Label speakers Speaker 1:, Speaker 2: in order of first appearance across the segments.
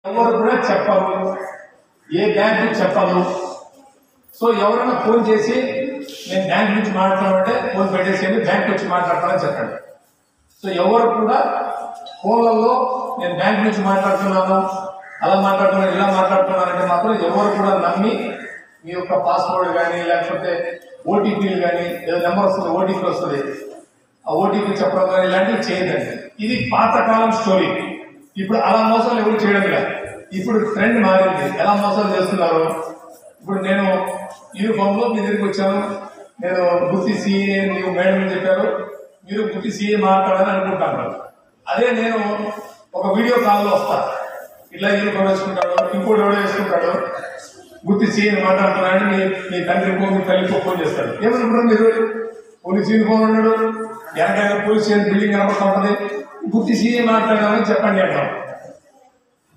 Speaker 1: ఎవరు కూడా చెప్పరు, ఏ బ్యాంకు చెప్పదు. సో ఎవరైనా ఫోన్ చేసి నేను బ్యాంక్ నుంచి మాట్లాడతానంటే ఫోన్ పెట్టేసేయండి, బ్యాంక్ నుంచి మాట్లాడతానని చెప్పండి. సో ఎవరు కూడా ఫోన్లలో నేను బ్యాంక్ నుంచి మాట్లాడుతున్నాను, అలా మాట్లాడుతున్నాను, ఇలా మాట్లాడుతున్నానంటే మాత్రం ఎవరు కూడా నమ్మి మీ యొక్క పాస్వర్డ్ కానీ లేకపోతే ఓటీపీలు కానీ ఏదో నెంబర్ వస్తుంది, ఓటీపీ వస్తుంది, ఆ ఓటీపీ చెప్పడం కానీ ఇలాంటివి చేయదండి. ఇది పాతకాలం స్టోరీ. ఇప్పుడు అలా మోసాలు ఎవరు చేయడం లేదు. ఇప్పుడు ట్రెండ్ మారింది. ఎలా మోసాలు చేస్తున్నారు? ఇప్పుడు నేను యూనిఫామ్లో మీ దగ్గరికి వచ్చాను, నేను గుత్తి సీఏ మీకు మేడం అని చెప్పారు, మీరు గుత్తి సీఏ మాట్లాడాలని అనుకుంటాను. అదే నేను ఒక వీడియో కాల్లో వస్తా, ఇట్లా యూనిఫామ్ వేసుకుంటాడు, ఇంకోటి ఎవడో వేసుకుంటాడు, గుత్తి సీఏని మాట్లాడుతున్నాడని మీ తండ్రికో మీ తల్లికో ఫోన్ చేస్తాడు. ఏమనుకుంటారు మీరు? పోలీస్ యూనిఫామ్ ఉన్నాడు, ఎనకైనా పోలీస్ బిల్డింగ్ కనపడుతూ ఉంటుంది, గుత్తి సీఏ మాట్లాడాలని చెప్పండి అంటాం.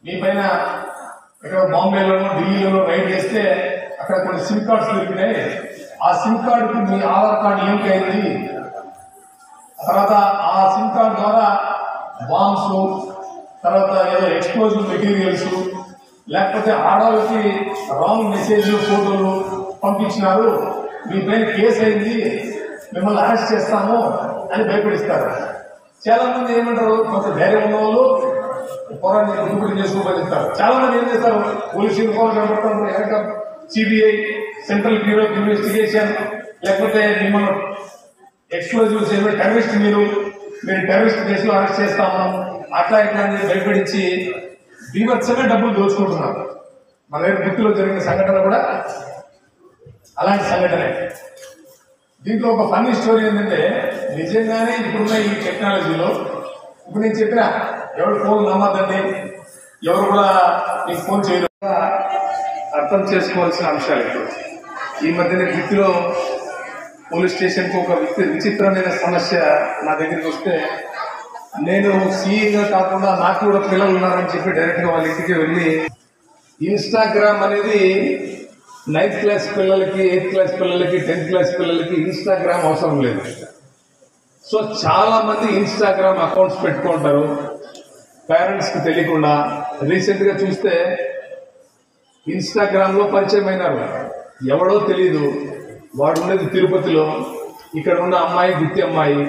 Speaker 1: మీ పైన ఇక్కడ బాంబేలోనో ఢిల్లీలోనో రైడ్ చేస్తే అక్కడ కొన్ని సిమ్ కార్డ్స్ దొరికినాయి, ఆ సిమ్ కార్డుకి మీ ఆధార్ కార్డు లింక్ అయింది, తర్వాత ఆ సిమ్ కార్డు ద్వారా బాంబ్స్, తర్వాత ఏదో ఎక్స్ప్లోజివ్ మెటీరియల్స్, లేకపోతే ఆడవాళ్ళకి రాంగ్ మెసేజ్ ఫోటోలు పంపించినారు, మీ పైన కేసు అయింది, మిమ్మల్ని అరెస్ట్ చేస్తాము అని భయపడిస్తారు. చాలా మంది ఏమంటారు, కొంత ధైర్యం ఉన్న వాళ్ళు పోరాన్ని రిపోర్ట్ చేసుకోగలుగుతారు. చాలా మంది ఏం చేస్తారు, పోలీసు యూనిఫామ్ కనబడతారు, వెనక CBI, central bureau of investigation, లేకపోతే మిమ్మల్ని ఎక్స్ప్లోజివ్స్ ఏదో టెర్రరిస్ట్, మీరు టెర్రరిస్ట్ కేసులో అరెస్ట్ చేస్తాము అట్లా ఇట్లా భయపడించి బీభత్సంగా డబ్బులు దోచుకుంటున్నారు. మన దగ్గర గుర్తులో జరిగిన సంఘటన కూడా అలాంటి సంఘటనే. దీంట్లో ఒక ఫన్నీ స్టోరీ ఏంటంటే, నిజంగానే ఇప్పుడున్న ఈ టెక్నాలజీలో ఇప్పుడు నేను చెప్పిన ఎవరు ఫోన్ నమ్మద్దండి, ఎవరు కూడా మీకు ఫోన్ చేయడం అర్థం చేసుకోవాల్సిన అంశాలు. ఇప్పుడు ఈ మధ్యన గుర్తులో పోలీస్ స్టేషన్కి ఒక విచిత్రమైన సమస్య నా దగ్గరికి వస్తే, నేను సీఈగా కాకుండా నాకు కూడా పిల్లలు ఉన్నారని చెప్పి డైరెక్ట్గా వాళ్ళ ఇంటికి వెళ్ళి, ఇన్స్టాగ్రామ్ అనేది 9th క్లాస్ పిల్లలకి, 8th క్లాస్ పిల్లలకి, 10th క్లాస్ పిల్లలకి ఇన్స్టాగ్రామ్ అవసరం లేదు. సో చాలా మంది ఇన్స్టాగ్రామ్ అకౌంట్స్ పెట్టుకుంటారు పేరెంట్స్కి తెలియకుండా. రీసెంట్గా చూస్తే ఇన్స్టాగ్రామ్లో పరిచయం అయినారు, ఎవడో తెలీదు, వాడు ఉండేది తిరుపతిలో, ఇక్కడ ఉన్న అమ్మాయి గుత్తి అమ్మాయి,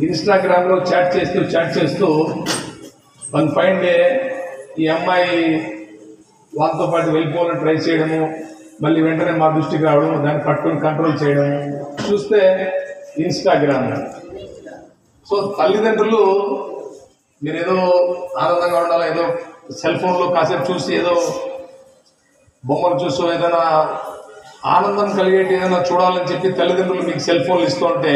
Speaker 1: ఇన్స్టాగ్రామ్లో చాట్ చేస్తూ వన్ ఫైన్ డే ఈ అమ్మాయి వాళ్ళతో పాటు వెళ్ళిపోవాలని ట్రై చేయడము, మళ్ళీ వెంటనే మా దృష్టికి రావడం, దాన్ని పట్టుకొని కంట్రోల్ చేయడం చూస్తే ఇన్స్టాగ్రామ్. సో తల్లిదండ్రులు మీరు ఏదో ఆనందంగా ఉండాలి, ఏదో సెల్ ఫోన్లో కాసేపు చూసి ఏదో బొమ్మలు చూస్తూ ఏదైనా ఆనందం కలిగేటి ఏదైనా చూడాలని చెప్పి తల్లిదండ్రులు మీకు సెల్ ఫోన్లు ఇస్తుంటే,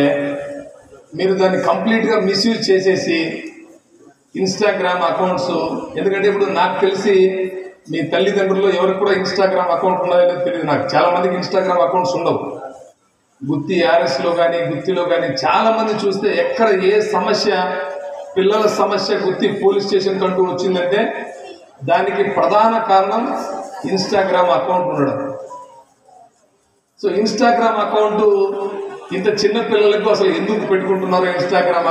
Speaker 1: మీరు దాన్ని కంప్లీట్గా మిస్యూజ్ చేసేసి ఇన్స్టాగ్రామ్ అకౌంట్స్, ఎందుకంటే ఇప్పుడు నాకు తెలిసి మీ తల్లిదండ్రులు ఎవరికి కూడా ఇన్స్టాగ్రామ్ అకౌంట్ ఉన్నదో తెలియదు నాకు. చాలా మందికి ఇన్స్టాగ్రామ్ అకౌంట్స్ ఉండవు. గుత్తి ఆర్ఎస్లో కానీ గుత్తిలో కానీ చాలా మంది చూస్తే ఎక్కడ ఏ సమస్య, పిల్లల సమస్య గుత్తి పోలీస్ స్టేషన్ కంటూ వచ్చిందంటే దానికి ప్రధాన కారణం ఇన్స్టాగ్రామ్ అకౌంట్ ఉండడం. సో ఇన్స్టాగ్రామ్ అకౌంట్ ఇంత చిన్న పిల్లలకు అసలు ఎందుకు పెట్టుకుంటున్నారు ఇన్స్టాగ్రామ్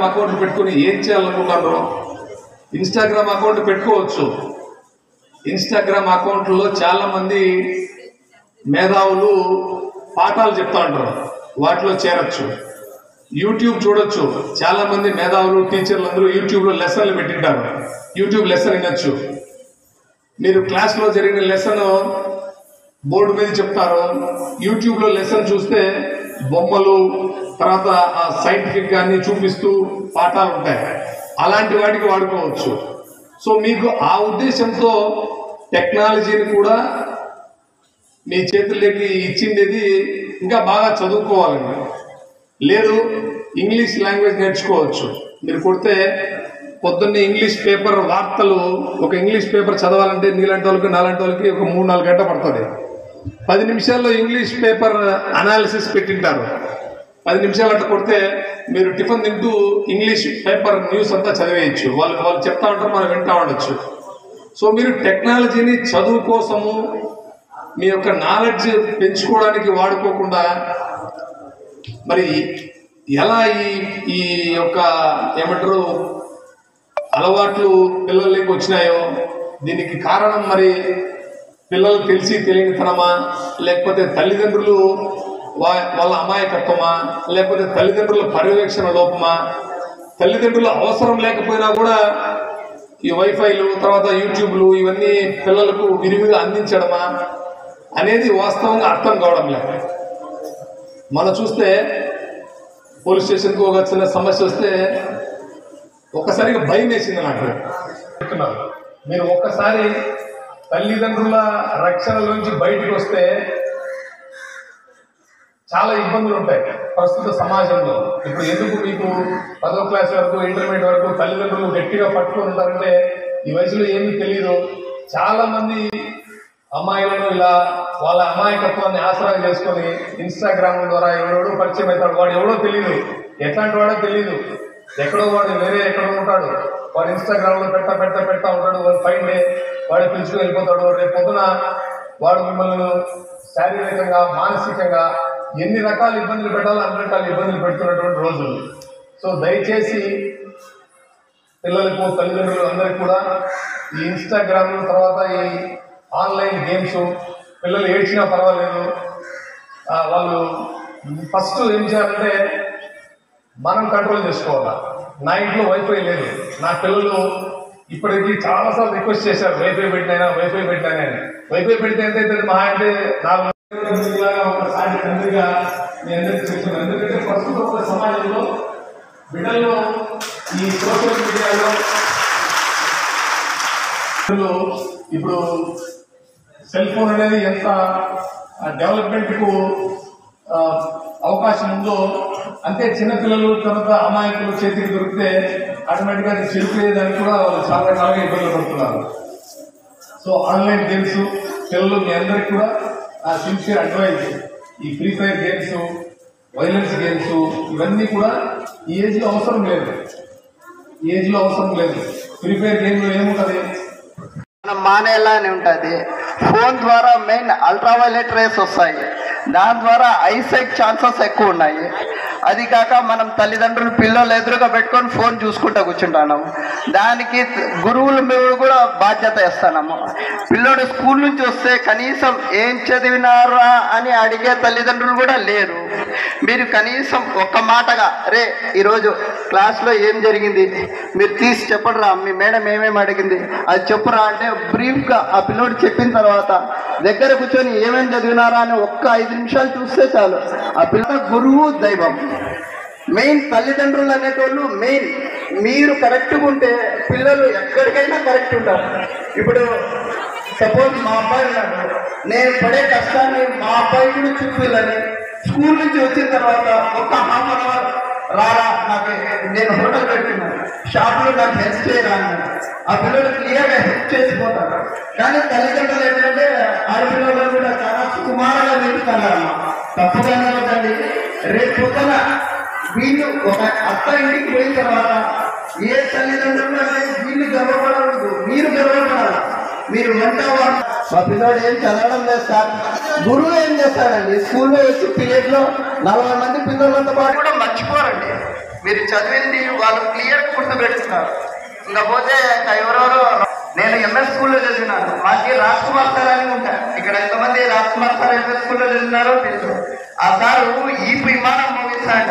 Speaker 1: అకౌంట్ పెట్టుకుని ఏం చేయాలనుకుంటున్నారు? ఇన్స్టాగ్రామ్ అకౌంట్ పెట్టుకోవచ్చు. ఇన్స్టాగ్రామ్ అకౌంట్లో చాలా మంది మేధావులు పాఠాలు చెప్తా ఉంటారు, వాటిలో చేరొచ్చు. యూట్యూబ్ చూడొచ్చు, చాలా మంది మేధావులు టీచర్లు అందరూ యూట్యూబ్లో లెసన్లు పెట్టింటారు, యూట్యూబ్ లెసన్ వినొచ్చు. మీరు క్లాస్లో జరిగిన లెసన్ బోర్డు మీద చెప్తారు, యూట్యూబ్లో లెసన్ చూస్తే బొమ్మలు, తర్వాత సైంటిఫిక్ అన్ని చూపిస్తూ పాఠాలు ఉంటాయి, అలాంటి వాటికి వాడుకోవచ్చు. సో మీకు ఆ ఉద్దేశంతో టెక్నాలజీని కూడా మీ చేతుల్లోకి ఇచ్చింది ఇంకా బాగా చదువుకోవాలని లేదు, ఇంగ్లీష్ లాంగ్వేజ్ నేర్చుకోవచ్చు. మీరు కొడితే పొద్దున్నే ఇంగ్లీష్ పేపర్ వార్తలు, ఒక ఇంగ్లీష్ పేపర్ చదవాలంటే నీలాంటి వాళ్ళకి నాలాంటి వాళ్ళకి ఒక 3-4 గంటలు పడుతుంది. 10 నిమిషాల్లో ఇంగ్లీష్ పేపర్ అనాలిసిస్ పెట్టింటారు. 10 నిమిషాలు అట్లా కొడితే మీరు టిఫిన్ తింటూ ఇంగ్లీష్ పేపర్ న్యూస్ అంతా చదివేయచ్చు. వాళ్ళు చెప్తా ఉంటారు, మనం వింటా ఉండొచ్చు. సో మీరు టెక్నాలజీని చదువు కోసము, మీ యొక్క నాలెడ్జ్ పెంచుకోవడానికి వాడుకోకుండా మరి ఎలా ఈ యొక్క ఏమంటారు అలవాట్లు పిల్లలకి వచ్చినాయో దీనికి కారణం మరి పిల్లలు తెలిసి తెలియనితనమా, లేకపోతే తల్లిదండ్రులు వాళ్ళ అమాయకత్వమా, లేకపోతే తల్లిదండ్రుల పర్యవేక్షణ లోపమా, తల్లిదండ్రులు అవసరం లేకపోయినా కూడా ఈ వైఫైలు తర్వాత యూట్యూబ్లు ఇవన్నీ పిల్లలకు విరివిగా అందించడమా అనేది వాస్తవంగా అర్థం కావడం లేదు. మనం చూస్తే పోలీస్ స్టేషన్కి ఒక చిన్న సమస్య వస్తే ఒక్కసారిగా భయం వేసింది నాకు. చెప్తున్నారు మీరు ఒక్కసారి తల్లిదండ్రుల రక్షణలోంచి బయటకు వస్తే చాలా ఇబ్బందులు ఉంటాయి ప్రస్తుత సమాజంలో. ఇప్పుడు ఎందుకు మీకు 10వ క్లాస్ వరకు ఇంటర్మీడియట్ వరకు తల్లిదండ్రులు గట్టిగా పట్టుకొని ఉంటారంటే ఈ వయసులో ఏమీ తెలియదు. చాలా మంది అమ్మాయిలను ఇలా వాళ్ళ అమాయకత్వాన్ని ఆసరా చేసుకొని ఇన్స్టాగ్రామ్ ద్వారా ఎవడో పరిచయం అవుతాడు. వాడు ఎవడో తెలియదు, ఎట్లాంటి వాడో తెలియదు, ఎక్కడో వాడు వేరే ఎక్కడో ఉంటాడు. వాడు ఇన్స్టాగ్రామ్ లో పెడతా ఉంటాడు. వాడు ఫైన్ డే వాడు పిలుచుకొని వెళ్ళిపోతాడు. రేపు పొద్దున వాడు మిమ్మల్ని శారీరకంగా మానసికంగా ఎన్ని రకాల ఇబ్బందులు పెట్టాలో అన్ని రకాల ఇబ్బందులు పెడుతున్నటువంటి రోజులు. సో దయచేసి పిల్లలకు తల్లిదండ్రులు అందరికీ కూడా ఈ ఇన్స్టాగ్రామ్ తర్వాత ఈ ఆన్లైన్ గేమ్స్ పిల్లలు ఏడ్చినా పర్వాలేదు, వాళ్ళు ఫస్ట్ ఏం చేయాలంటే మనం కంట్రోల్ చేసుకోవాలి. నా ఇంట్లో వైఫై లేదు, నా పిల్లలు ఇప్పటికీ చాలాసార్లు రిక్వెస్ట్ చేశారు వైఫై పెట్టినైనా వైఫై పెడితే ఎంత అవుతుంది మహా అంటే 4 ఒకసారి తండ్రిగా మీ అందరికీ చెప్తున్నాను. ఎందుకంటే ప్రస్తుతం ఒక సమాజంలో బిడ్డల్లో ఈ సోషల్ మీడియాలో ఇప్పుడు సెల్ ఫోన్ అనేది ఎంత డెవలప్మెంట్కు అవకాశం ఉందో అంతే చిన్నపిల్లలు తర్వాత అమాయకులు చేతికి దొరికితే ఆటోమేటిక్గా అది చెడిపోయేదానికి కూడా వాళ్ళు చాలా రకాలుగా ఇబ్బందులు పడుతున్నారు. సో ఆన్లైన్ గేమ్స్ పిల్లలు మీ అందరికీ కూడా సిన్సియర్ అడ్వైజ్, ఈ free fire games, violence games ఇవన్నీ కూడా ఈ ఏజ్లో అవసరం లేదు. ఫ్రీ ఫైర్ గేమ్లో ఏముంటుంది,
Speaker 2: మనం మానేలానే ఉంటుంది. ఫోన్ ద్వారా మెయిన్ అల్ట్రావైలెట్ రేస్ వస్తాయి, దాని ద్వారా ఐసైట్ ఛాన్సెస్ ఎక్కువ ఉన్నాయి. అది కాక మనం తల్లిదండ్రులు పిల్లలు ఎదురుగా పెట్టుకొని ఫోన్ చూసుకుంటూ కూర్చుంటున్నాము. దానికి గురువుల మీద కూడా బాధ్యత ఇస్తున్నాము. పిల్లోడు స్కూల్ నుంచి వస్తే కనీసం ఏం చదివినారా అని అడిగే తల్లిదండ్రులు కూడా లేరు. మీరు కనీసం ఒక్క మాటగా రే ఈరోజు క్లాస్లో ఏం జరిగింది మీరు తీసి చెప్పడరా, మీ మేడం ఏమేమి అడిగింది అది చెప్పురా అంటే బ్రీఫ్గా ఆ పిల్లోడు చెప్పిన తర్వాత దగ్గర కూర్చొని ఏమేమి చదివినారా అని ఒక్క 5 నిమిషాలు చూస్తే చాలు. ఆ పిల్లల గురువు దైవం. మెయిన్ తల్లిదండ్రులు అనేటోళ్ళు మెయిన్. మీరు కరెక్ట్గా ఉంటే పిల్లలు ఎక్కడికైనా కరెక్ట్ ఉంటారు. ఇప్పుడు సపోజ్ మా అబ్బాయి ఉన్నాడు, నేను పడే కష్టాన్ని మా అబ్బాయి కూడా చూపించాలని స్కూల్ నుంచి వచ్చిన తర్వాత ఒక హాఫ్ అన్ అవర్ రారా, నాకు నేను హోటల్ పెట్టుకున్నాను, షాప్లో నాకు హెల్ప్ చేయరా అన్నాడు. ఆ పిల్లలు క్లియర్గా హెల్ప్ చేసిపోతారు. కానీ తల్లిదండ్రులు ఏంటంటే ఆడపిల్లలు కూడా చాలా సుకుమారంగా పెంచుతున్నారమ్మా. తప్పుగానే ఉందండి. రేపు పొద్దున వీళ్ళు ఒక అత్త ఇంటికి పోయిన తర్వాత ఏ తల్లిదండ్రులు అంటే వీళ్ళు గర్వపడకూడదు, మీరు గర్వపడాలి. మీరు వంట మా పిల్లడు ఏం చదవడం లేదు సార్, గురువు ఏం చేస్తాడండి స్కూల్లో వచ్చి పీరియడ్లో 40 మంది పిల్లలతో పాటు కూడా మర్చిపోరండి. మీరు చదివింది వాళ్ళు క్లియర్ గుర్తుపెట్టుకున్నారు. ఇంకపోతే ఎవరెవరో నేను ఎంఎస్ స్కూల్లో చదివినాను, మాకి రాజ్ కుమార్ సార్ అని ఉంటాను. ఇక్కడ ఎంతమంది రాజ్ కుమార్ సార్ ఎంఎస్ స్కూల్లో చదివినారో తెలుసు. ఆ సారు ఈ విమానం ముగిస్తాడ.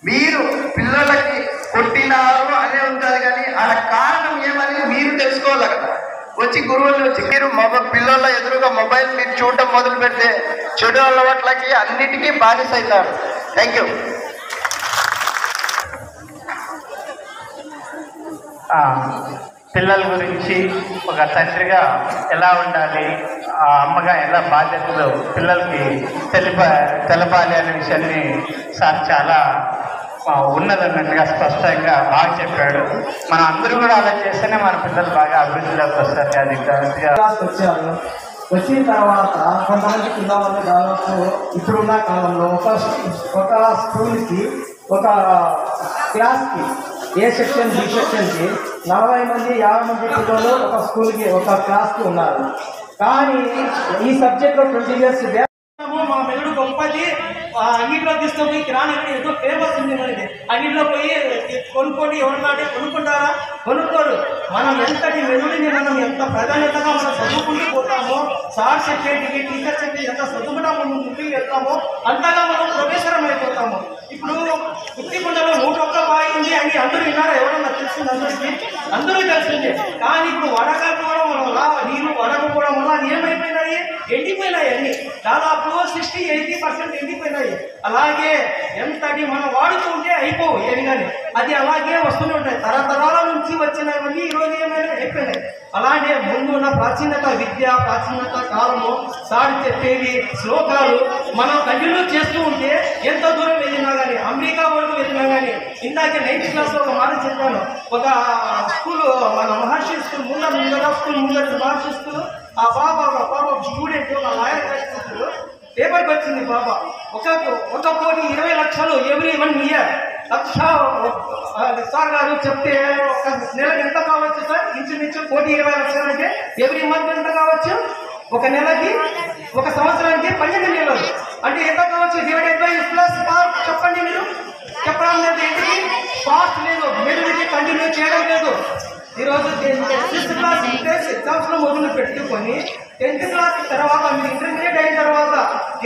Speaker 2: మీరు పిల్లలకి కొట్టినారు అనే ఉంటుంది, కానీ ఆ కారణం ఏమని మీరు తెలుసుకోవాలి కదా. వచ్చి గురువులు వచ్చి మీరు పిల్లల ఎదురుగా మొబైల్ మీరు చూడటం మొదలు పెడితే చెడు అలవాట్లకి అన్నిటికీ బానిస అవుతారు. Thank you.
Speaker 3: పిల్లల గురించి ఒక తండ్రిగా ఎలా ఉండాలి, ఆ అమ్మగా ఎలా బాధ్యతలు పిల్లలకి తెలపాలి అనే విషయాన్ని సార్ చాలా ఉన్నదన్నట్టుగా స్పష్టంగా బాగా చెప్పాడు. మనం అందరూ కూడా అలా చేస్తేనే మన పిల్లలు బాగా అభివృద్ధిలోకి వస్తారు. అది
Speaker 4: వచ్చాను. వచ్చిన తర్వాత కొంతమంది పిల్లలు దాదాపు ఇప్పుడున్న కాలంలో ఒక స్కూల్కి ఒక క్లాస్కి ఏ సెక్షన్ బి సెక్షన్కి 40 మంది 50 మంది పిల్లలు ఒక స్కూల్కి ఒక క్లాస్కి ఉన్నారు. కానీ ఈ సబ్జెక్ట్లో 20 years మా మెదడు గొప్పది, అన్నింటిలో తీసుకుపోయి కిరాణా ఏదో ఫేమస్ ఉంది మనకి, అన్నింటిలో పోయి కొనుక్కొని ఎవరినాడే కొనుక్కుంటారా? కొనుక్కోరు. మనం ఎంతటి మెదడుని మనం ఎంత ప్రాధాన్యతగా మనం చదువుకుంటూ పోతామో, సార్ చెప్పేటికి టీచర్ చెప్పి ఎంత చదువుకుంటా మనం ముందుకు వెళ్తామో అంతగా మనం ప్రవేశనం అయిపోతాము. ఇప్పుడు గుత్తికొండలో 101 బావి ఉంది అని అందరూ విన్నారా? ఎవరన్నా తెలిసింది? అందరూ తెలిసిందే. కానీ ఇప్పుడు వడకపోవడం వల్ల, నీరు వడకపోవడం వల్ల ఏమైపోయినాయి? ఎండిపోయినాయి. అన్ని దాదాపు 60-80% ఎండిపోయినాయి. అలాగే ఎంతటి మనం వాడుతూ ఉంటే అయిపోవు ఏమి కానీ, అది అలాగే వస్తూనే ఉంటాయి. తరతరాల నుంచి వచ్చినవన్నీ ఈరోజు ఏమైనా అయిపోయినాయి. అలాగే ముందు ఉన్న ప్రాచీనత విద్య, ప్రాచీనత కాలము, సార్ చెప్పేవి శ్లోకాలు మనం కంటిన్యూ చేస్తూ ఉంటే ఎంత దూరం వెళ్ళినా కానీ, అమెరికా వరకు వెళ్ళినా కానీ. ఇందాక 9th క్లాస్లో ఒక మాట చెప్పాను. ఒక స్కూల్, మన మహర్షి స్కూల్ ముందర స్కూల్ ముందర మహర్షి స్కూల్, ఆ పాప స్టూడెంట్ లాయర్ స్కూల్ పేపర్కి వచ్చింది. బాబా 1,20,00,000 ఎవ్రీ 1 year. సార్ గారు చెప్తే ఒక నెలకి ఎంత కావచ్చు సార్? ఇంచుమించు 1,20,00,000 అంటే ఎవ్రీ మంత్ ఎంత కావచ్చు? ఒక నెలకి, ఒక సంవత్సరానికి 12 నెలలు అంటే ఎంత కావచ్చు? డివైడెడ్ బై ప్లస్ పార్. చెప్పండి మీరు. చెప్పడం లేదు. ఏంటికి ఫాస్ట్ లేదు, మెదడుకి కంటిన్యూ చేయడం లేదు. ఈరోజు 6th క్లాస్ ఇంట్రెస్ట్ ఎగ్జామ్స్లో మొదలు పెట్టుకొని 10th క్లాస్ తర్వాత మీరు ఇంటర్మీడియట్ అయిన తర్వాత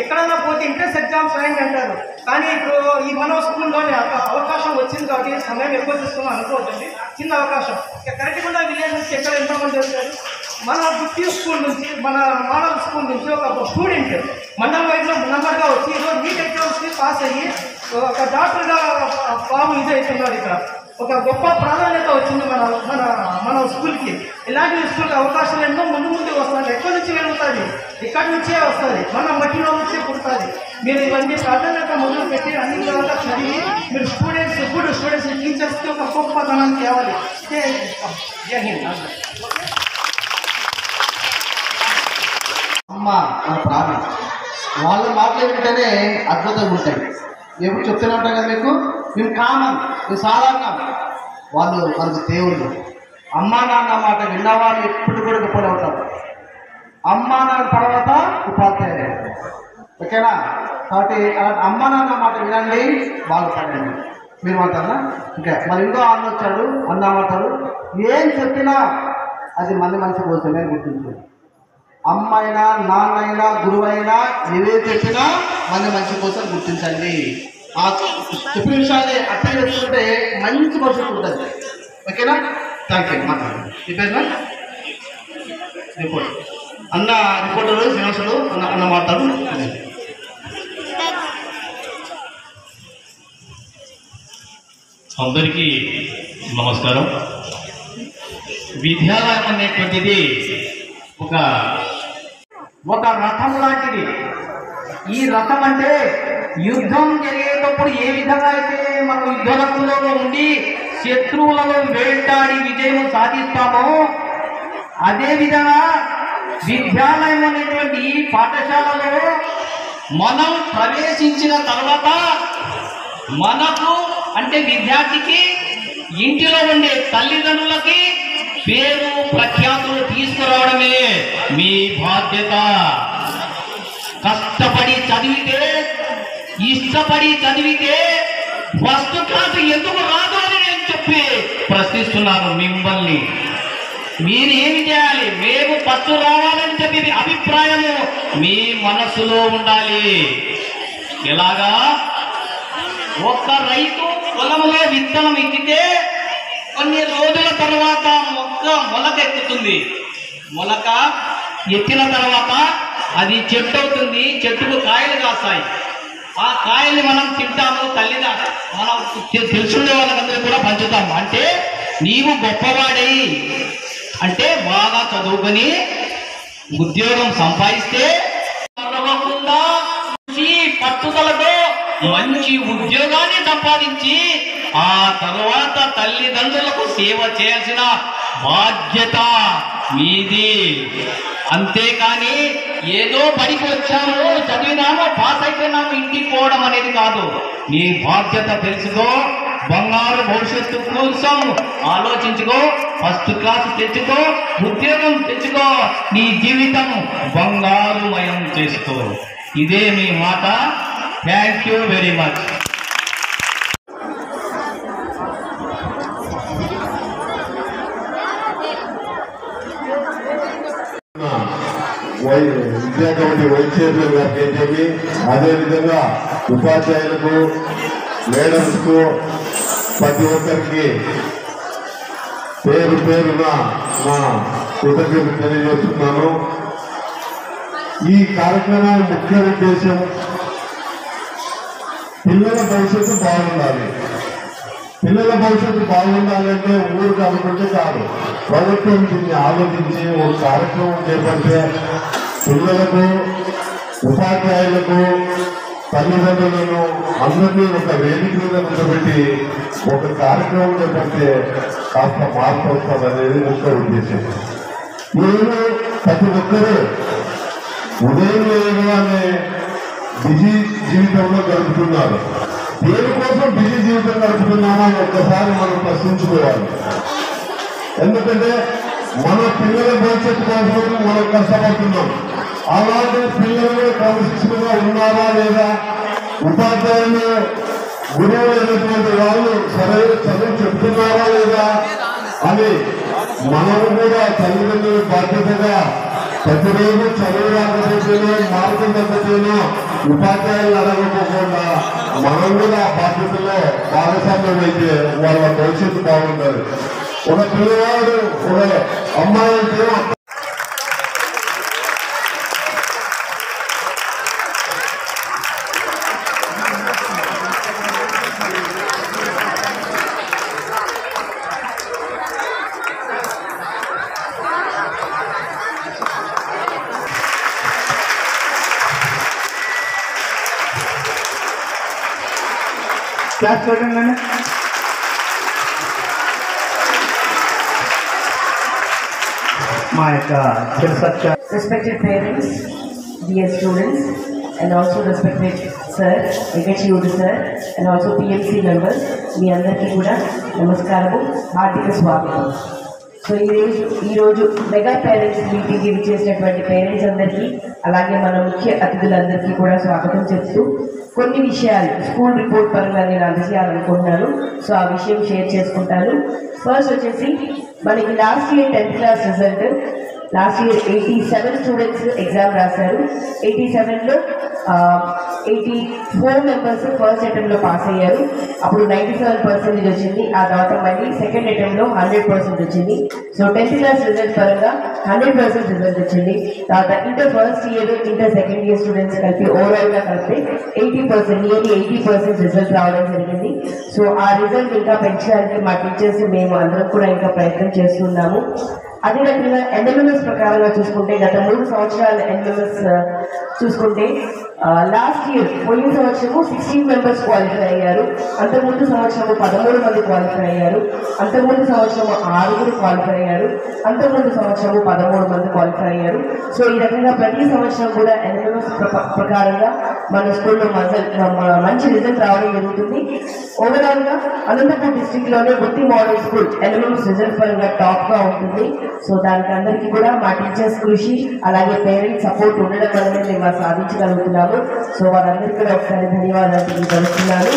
Speaker 4: ఎక్కడన్నా పోతే ఇంట్రెస్ట్ ఎగ్జామ్స్ రాయండి అంటారు. కానీ ఇప్పుడు ఈ మన స్కూల్లోనే అవకాశం వచ్చింది కాబట్టి సమయం ఎక్కువ తీసుకున్నాం అనుకోవద్దండి. చిన్న అవకాశం. కరెక్ట్గా విలేజ్ నుంచి ఎక్కడ ఎంతమంది వచ్చారు? మన గుత్తి స్కూల్ నుంచి, మన మోడల్ స్కూల్ నుంచి ఒక స్టూడెంట్ మండల వైజ్లో నెంబర్గా వచ్చి ఈరోజు నీట్ ఎగ్జామ్స్కి పాస్ అయ్యి ఒక డాక్టర్గా బాబు ఇది అవుతున్నారు. ఇక్కడ ఒక గొప్ప ప్రాధాన్యత వచ్చింది మన స్కూల్కి. ఇలాంటి స్కూల్కి అవకాశాలు ఎన్నో ముందు వస్తుంది. ఎక్కడి నుంచి వెళ్తుంది? ఇక్కడి నుంచే వస్తుంది. మన మట్టిలో నుంచే పుడుతుంది. మీరు ఇవన్నీ ప్రాధాన్యత మొదలు పెట్టి అన్ని తర్వాత చదివి మీరు గుడ్ స్టూడెంట్స్ టీచర్స్కి ఒక గొప్పతనం తేవాలి. జై హింద్.
Speaker 5: అమ్మ మన ప్రాణం. వాళ్ళ మాటలు వింటేనే అద్భుతంగా ఉంటాయి. ఎప్పుడు చెప్తూనే ఉంటాం కదా మీకు, మేము కామన్, మేము సాధారణం. వాళ్ళు మనకు దేవుళ్ళు. అమ్మా నాన్న మాట విన్నవాళ్ళు ఎప్పుడు కూడా గొప్పలు అవుతారు. అమ్మా నాన్న తర్వాత ఉపాధ్యాయులు. ఓకేనా? కాబట్టి అమ్మా నాన్న మాట వినండి, వాళ్ళు పడండి. మీరు మాట్లాడనా? ఇంకా మరి ఇంకో అన్న వచ్చాడు, అన్న మాట్లాడు. ఏం చెప్పినా అది మంచి కోసమే గుర్తించాడు. అమ్మ అయినా, నాన్న అయినా, గురువు అయినా ఏవే చెప్పినా మంచి కోసం గుర్తించండి. ఆ చెప్పిన విషయాన్ని అర్థం చేసుకుంటే మంచి భవిష్యత్తు ఉంటుంది. ఓకేనా? Thank you. మాట్లాడండి. ఈ పేరునా రిపోర్ట్ అన్న, రిపోర్టర్ శ్రీనివాసుడు అన్న మాట్లాడు.
Speaker 6: అందరికీ నమస్కారం. విద్యాలయం అనేటువంటిది ఒక రథం లాంటిది. ఈ రథం అంటే యుద్ధం జరిగేటప్పుడు ఏ విధంగా అయితే మనం యుద్ధరంగంలో ఉండి శత్రువులను వేటాడి విజయం సాధిస్తామో అదేవిధంగా విద్యాలయం అనేటువంటి పాఠశాలలో మనం ప్రవేశించిన తర్వాత మనకు అంటే విద్యార్థికి ఇంటిలో ఉండే తల్లిదండ్రులకి పేరు ప్రఖ్యాతులు తీసుకురావడమే మీ బాధ్యత. కష్టపడి చదివితే, ఇష్టపడి చదివితే ఫస్ట్ క్లాస్ ఎందుకు రాదు అని నేను చెప్పి ప్రశ్నిస్తున్నాను మిమ్మల్ని. మీరు ఏమి చేయాలి? మేము ఫస్ట్ రావాలని చెప్పి అభిప్రాయము మీ మనసులో ఉండాలి. ఎలాగా? ఒక రైతు పొలంలో విత్తనం ఇచ్చితే కొన్ని రోజుల తర్వాత మొలక ఎత్తుతుంది. మొలక ఎత్తిన తర్వాత అది చెట్టు అవుతుంది. చెట్టుకు కాయలు కాస్తాయి. ఆ కాయల్ని మనం తింటాము. మనం తెలుసుకునే వాళ్ళందరూ కూడా పంచుతాము. అంటే నీవు గొప్పవాడై అంటే బాగా చదువుకొని ఉద్యోగం సంపాదిస్తే చదవకుండా పట్టుదలతో మంచి ఉద్యోగాన్ని సంపాదించి ఆ తర్వాత తల్లిదండ్రులకు సేవ చేయాల్సిన బాధ్యత మీది. అంతేకాని ఏదో పనికి వచ్చాము, చదివినాము, పాస్ అయిపోయినాము, ఇంటికి పోవడం అనేది కాదు. నీ బాధ్యత తెలుసుకో. బంగారు భవిష్యత్తు కోసం ఆలోచించుకో. ఫస్ట్ క్లాస్ తెచ్చుకో, ఉద్యోగం తెచ్చుకో, నీ జీవితం బంగారుమయం చేసుకో. ఇదే మీ మాట. Thank you very much.
Speaker 7: విద్యా కమిటీ వైస్ చైర్మన్ గారికి ఏంటంటే, అదేవిధంగా ఉపాధ్యాయులకు, మేడమ్స్కు, ప్రతి ఒక్కరికి పేరు పేరున నా కృతజ్ఞతలు తెలియజేస్తున్నాను. ఈ కార్యక్రమం ముఖ్య ఉద్దేశం పిల్లల భవిష్యత్తు బాగుండాలి. పిల్లల భవిష్యత్తు బాగుండాలంటే ఊరికి అనుకుంటే కాదు, ప్రభుత్వం దీన్ని ఆలోచించి ఒక కార్యక్రమం చేపడితే పిల్లలకు, ఉపాధ్యాయులకు, తల్లిదండ్రులను అందరినీ ఒక వేదిక మీద కూర్చోబెట్టి ఒక కార్యక్రమం చేపడితే కాస్త మార్పు వస్తుంది అనేది ముఖ్య ఉద్దేశం. ఈరోజు ప్రతి ఒక్కరూ ఉదయం లేవగానే బిజీ జీవితంలో గడుపుతున్నారు. దేనికోసం బిజీ జీవితం గడుపుతున్నామో ఒక్కసారి మనం ప్రశ్నించుకోవాలి. ఎందుకంటే మన పిల్లల భవిష్యత్తు కోసం మనం కష్టపడుతున్నాం. అలాంటి పిల్లలు క్రమశిక్షణగా ఉన్నారా లేదా, ఉపాధ్యాయులు గురువులు అయినటువంటి వాళ్ళు సరైన చదువు చెప్తున్నారా లేదా అని మనం కూడా తల్లిదండ్రుల బాధ్యతగా ప్రతిరోజు చదువు రాకపోతేనో మార్కులు తగ్గితేనో ఉపాధ్యాయులు అడగకపోకుండా మనం కూడా ఆ బాధ్యతలో భాగస్వామ్యం అయితే వాళ్ళ భవిష్యత్తు బాగుంటుంది. ఒక పిల్లవాడు, ఒక అమ్మాయి అంటే
Speaker 3: క్లాస్ చూడండి. మా యొక్క
Speaker 8: Respected parents, dear students, and also respected sir, HUD sir, and also PMC members, మీ అందరికీ కూడా నమస్కారము, హార్దిక స్వాగతం. సో ఈరోజు మెగా పేరెంట్స్ మీటింగ్కి విచ్చేసినటువంటి పేరెంట్స్ అందరికీ, అలాగే మన ముఖ్య అతిథులందరికీ కూడా స్వాగతం చెప్తూ కొన్ని విషయాలు స్కూల్ రిపోర్ట్ పరంగా నేను అందజేయాలనుకుంటున్నాను. సో ఆ విషయం షేర్ చేసుకుంటాను. ఫస్ట్ వచ్చేసి మనకి last year 10th class result. Last year 87 students exam రాశారు. 87లో 84 మెంబర్స్ ఫస్ట్ అటెంప్ట్లో పాస్ అయ్యారు. అప్పుడు 97% వచ్చింది. ఆ తర్వాత మళ్ళీ సెకండ్ అటెంప్ట్లో 100% వచ్చింది. సో 10th క్లాస్ రిజల్ట్ పరంగా 100% రిజల్ట్ వచ్చింది. తర్వాత inter first year, inter second year students కలిపి ఓవరాల్గా కలిపి 80%, నియర్లీ 80% రిజల్ట్ రావడం జరిగింది. సో ఆ రిజల్ట్ ఇంకా పెంచడానికి మా టీచర్స్, మేము అందరం కూడా ఇంకా ప్రయత్నం చేస్తున్నాము. అదే రకంగా ఎన్ఎంఎంఎస్ ప్రకారంగా చూసుకుంటే గత 3 సంవత్సరాల ఎన్ఎంఎంఎస్ చూసుకుంటే లాస్ట్ ఇయర్ పోయిన సంవత్సరము 16 మెంబర్స్ క్వాలిఫై అయ్యారు. అంతకుముందు సంవత్సరము 13 మంది క్వాలిఫై అయ్యారు. అంతకుముందు సంవత్సరము 6 క్వాలిఫై అయ్యారు. అంతకుముందు సంవత్సరము 13 మంది క్వాలిఫై అయ్యారు. సో ఈ రకంగా ప్రతి సంవత్సరం కూడా ఎన్ఎంఎంఎస్ ప్రకారంగా మన స్కూల్లో మంచి రిజల్ట్ రావడం జరుగుతుంది. ఓవరాల్గా అనంతపూర్ డిస్ట్రిక్ట్లోనే గుత్తి మోడల్ స్కూల్ ఎన్ఎంఎంఎస్ రిజల్ట్ పరంగా టాప్గా ఉంటుంది. సో దానికి అందరికీ కూడా మా టీచర్స్ కృషి, అలాగే పేరెంట్స్ సపోర్ట్ ఉండడం వల్లనే మేము సాధించగలుగుతున్నాము. సో వారందరికీ కూడా ఒకసారి ధన్యవాదాలు తెలియజేస్తున్నాను.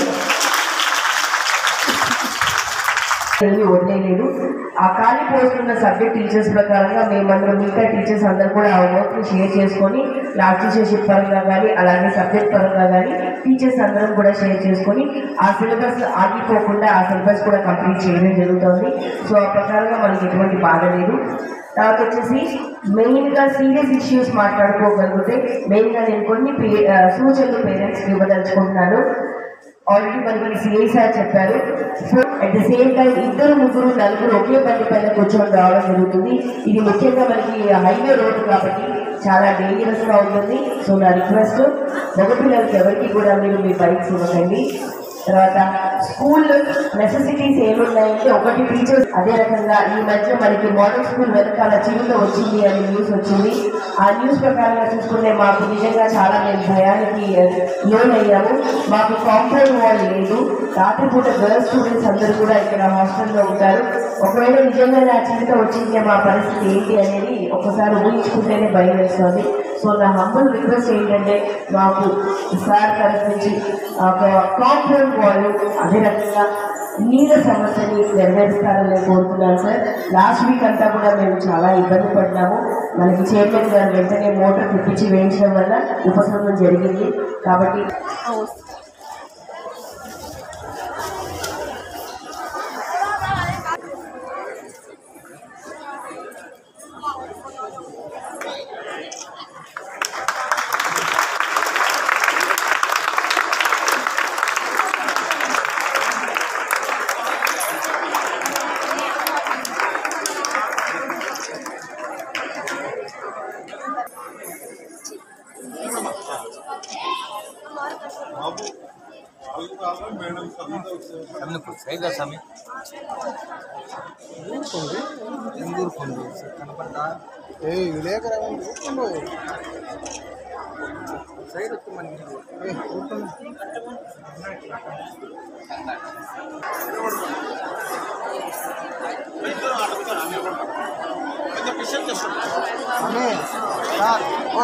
Speaker 8: వదిలేదు. ఆ ఖాళీ పోస్ట్ ఉన్న సబ్జెక్ట్ టీచర్స్ ప్రకారంగా మేమందరం మిగతా టీచర్స్ అందరూ కూడా ఆ వర్క్ని షేర్ చేసుకొని క్లాస్ టీచర్షిప్ పరంగా కానీ అలాగే సబ్జెక్ట్ పరంగా కానీ టీచర్స్ అందరం కూడా షేర్ చేసుకొని ఆ సిలబస్ ఆగిపోకుండా ఆ సిలబస్ కూడా కంప్లీట్ చేయడం జరుగుతుంది. సో ఆ ప్రకారంగా మనకి ఎటువంటి బాధ లేదు. తర్వాత వచ్చేసి మెయిన్గా సీరియస్ ఇష్యూస్ మాట్లాడుకోగలిగితే మెయిన్గా నేను కొన్ని సూచనలు పేరెంట్స్కి ఇవ్వదలుచుకుంటున్నాను. ఆల్రెడీ మనకి సిఐ సార్ చెప్పారు. So at the same time 2, 3, 4 ఒకే బండి పైన కూర్చొని రావడం జరుగుతుంది. ఇది ముఖ్యంగా మనకి హైవే రోడ్డు కాబట్టి చాలా డేంజరస్గా ఉంటుంది. సో నా రిక్వెస్ట్, మగపిల్లలకి ఎవరికి కూడా మీరు మీ బైక్స్ ఇవ్వకండి. తర్వాత స్కూల్ నెసెసిటీస్ ఏమున్నాయంటే, ఒకటి టీచర్స్. అదే రకంగా ఈ మధ్య మనకి మోడల్ స్కూల్ వెనకాల చిరులో వచ్చింది అని న్యూస్ వచ్చింది. ఆ న్యూస్ ప్రకారంగా చూసుకుంటే మాకు నిజంగా చాలా మేము భయానికి లోన్ అయ్యాము. మాకు కాంపౌండ్ వాల్ లేదు. రాత్రిపూట గర్ల్స్ స్టూడెంట్స్ అందరూ కూడా ఇక్కడ హాస్టల్లో ఉంటారు. ఒకవేళ నిజంగా ఆ చిరుత వచ్చింది మా పరిస్థితి ఏంటి అనేది ఒకసారి ఊహించుకుంటేనే భయం వేస్తుంది. సో నా హంబుల్ రిక్వెస్ట్ ఏంటంటే మాకు సార్ తరఫు నుంచి ఒక కాంపౌండ్ వాల్ అదే రకంగా నీళ్ళ సమస్యని నెరవేరుస్తారని కోరుతున్నాను సార్. లాస్ట్ వీక్ అంతా కూడా మేము చాలా ఇబ్బంది పడ్డాము. మనకి చైర్మన్ గారు వెంటనే మోటార్ తిప్పించి వేయించడం వల్ల ఉపశమనం జరిగింది. కాబట్టి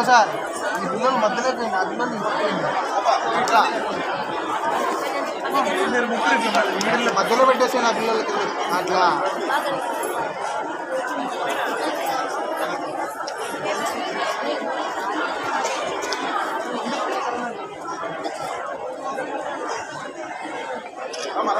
Speaker 5: సార్ ఈ పిల్లలు మధ్యలో పోయింది ఆ పిల్లలు ఇట్లా మీరు ముగ్గురు మధ్యలో పెట్టేసాను ఆ పిల్లలకి అట్లా
Speaker 7: మన